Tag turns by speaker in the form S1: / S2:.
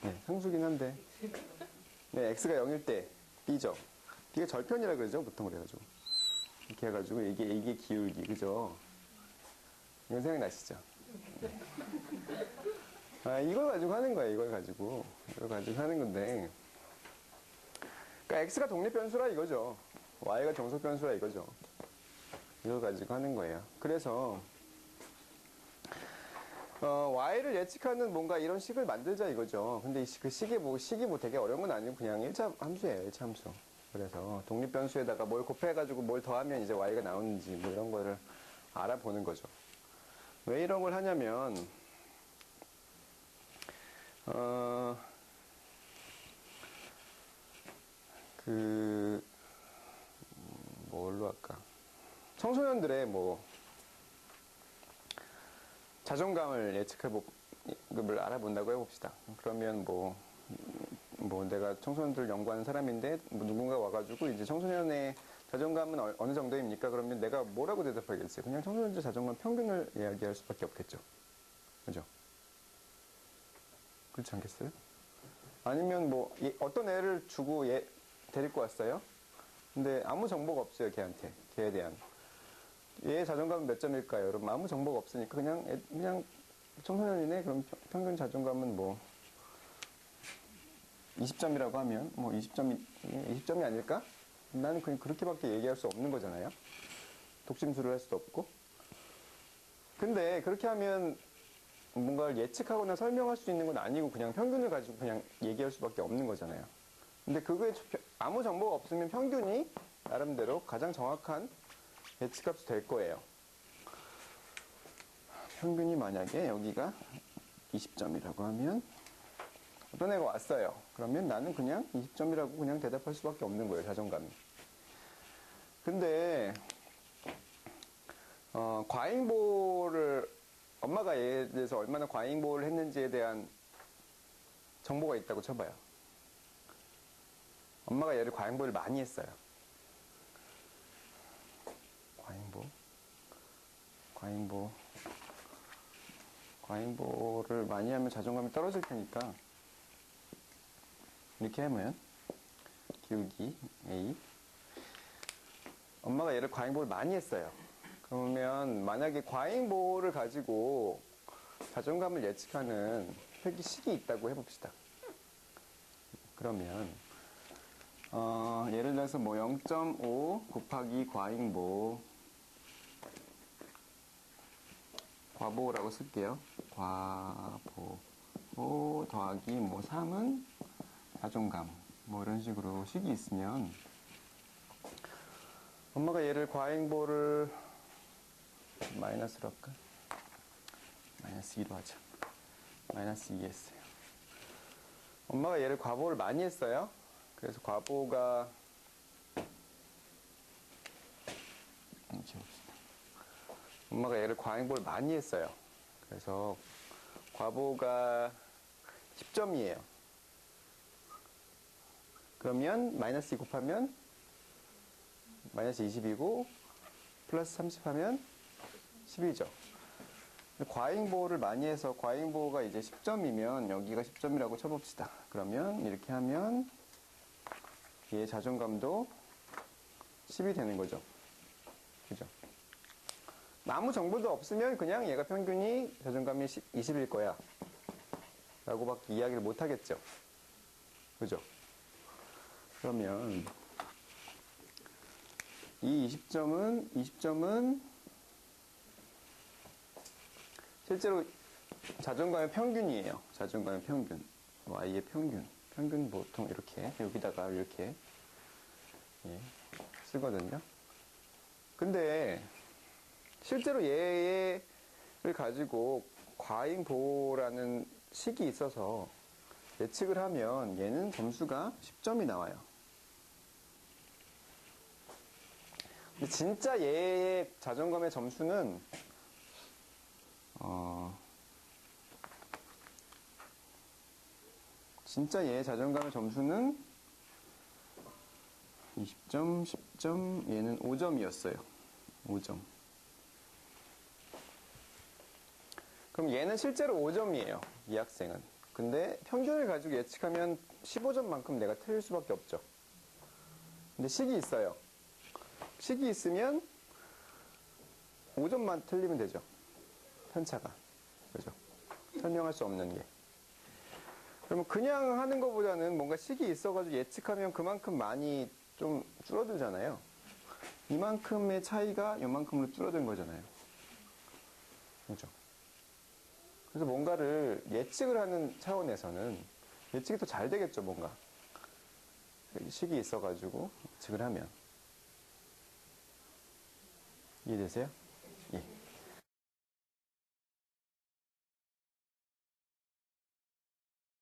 S1: 네, 상수긴 한데. 네, x가 0일 때 b죠. b가 절편이라 그러죠, 보통 그래가지고. 이렇게 해가지고 이게 기울기, 그죠? 이건 생각나시죠? 네. 아, 이걸 가지고 하는 거예요, 이걸 가지고 하는 건데. 그러니까 x가 독립변수라 이거죠. y가 정속변수라 이거죠. 이걸 가지고 하는 거예요. 그래서 y를 예측하는 뭔가 이런 식을 만들자 이거죠. 근데 그 식이 뭐 되게 어려운 건 아니고 그냥 1차 함수예요, 1차 함수. 그래서 독립변수에다가 뭘 곱해가지고 뭘 더하면 이제 y가 나오는지 뭐 이런 거를 알아보는 거죠. 왜 이런 걸 하냐면, 뭘로 할까? 청소년들의 뭐, 자존감을 예측을 알아본다고 해봅시다. 그러면 뭐 내가 청소년들 연구하는 사람인데, 뭐 누군가 와가지고 이제 청소년의 자존감은 어느 정도입니까? 그러면 내가 뭐라고 대답하겠어요? 그냥 청소년들 자존감 평균을 이야기할 수밖에 없겠죠. 그죠? 그렇지 않겠어요? 아니면 뭐, 어떤 애를 주고 데리고 왔어요? 근데 아무 정보가 없어요, 걔에 대한. 얘의 자존감은 몇 점일까요? 여러분, 아무 정보가 없으니까 그냥 청소년이네? 그럼 평균 자존감은 뭐, 20점이라고 하면, 뭐 20점이 아닐까? 나는 그냥 그렇게밖에 얘기할 수 없는 거잖아요? 독심술을 할 수도 없고. 근데 그렇게 하면 뭔가를 예측하거나 설명할 수 있는 건 아니고 그냥 평균을 가지고 그냥 얘기할 수밖에 없는 거잖아요. 근데 그거에 아무 정보가 없으면 평균이 나름대로 가장 정확한 예측값이 될 거예요. 평균이 만약에 여기가 20점이라고 하면 어떤 애가 왔어요. 그러면 나는 그냥 20점이라고 그냥 대답할 수밖에 없는 거예요, 자존감이. 근데 과잉보를 엄마가 얘에 대해서 얼마나 과잉보를 했는지에 대한 정보가 있다고 쳐봐요. 엄마가 얘를 과잉보를 많이 했어요. 과잉보를 많이 하면 자존감이 떨어질 테니까 이렇게 하면 기울기 A, 엄마가 얘를 과잉보를 많이 했어요. 그러면 만약에 과잉보를 가지고 자존감을 예측하는 표기식이 있다고 해봅시다. 그러면 예를 들어서 뭐 0.5 곱하기 과잉보, 과보라고 쓸게요. 과보 더하기 뭐 3은 자존감, 뭐 이런 식으로 식이 있으면 엄마가 얘를 과잉보를 마이너스로 할까? 마이너스 2로 하자. 마이너스 2 했어요. 엄마가 얘를 과보를 많이 했어요. 그래서 과보가 엄마가 얘를 과잉보를 많이 했어요. 그래서 과보가 10점이에요. 그러면 마이너스 2 곱하면 마이너스 20이고 플러스 30 하면 10이죠. 과잉보를 많이 해서 과잉보가 이제 10점이면 여기가 10점이라고 쳐봅시다. 그러면 이렇게 하면 얘의 자존감도 10이 되는 거죠. 그죠? 아무 정보도 없으면 그냥 얘가 평균이 자존감이 20일 거야 라고밖에 이야기를 못 하겠죠. 그죠? 그러면 이 20점은 실제로 자존감의 평균이에요. 자존감의 평균. y의 평균. 평균 보통 이렇게 여기다가 이렇게 쓰거든요. 근데 실제로 얘를 가지고 과잉보라는 식이 있어서 예측을 하면 얘는 점수가 10점이 나와요. 근데 진짜 얘의 자존감의 점수는 진짜 얘의 자존감의 점수는 20점, 10점, 얘는 5점이었어요. 5점. 그럼 얘는 실제로 5점이에요. 이 학생은. 근데 평균을 가지고 예측하면 15점만큼 내가 틀릴 수밖에 없죠. 근데 식이 있어요. 식이 있으면 5점만 틀리면 되죠. 편차가. 그죠? 설명할 수 없는 게. 그러면 그냥 하는 것보다는 뭔가 식이 있어가지고 예측하면 그만큼 많이 좀 줄어들잖아요. 이만큼의 차이가 이만큼으로 줄어든 거잖아요. 그죠? 그래서 뭔가를 예측을 하는 차원에서는 예측이 더 잘 되겠죠, 뭔가. 식이 있어가지고 예측을 하면. 이해되세요?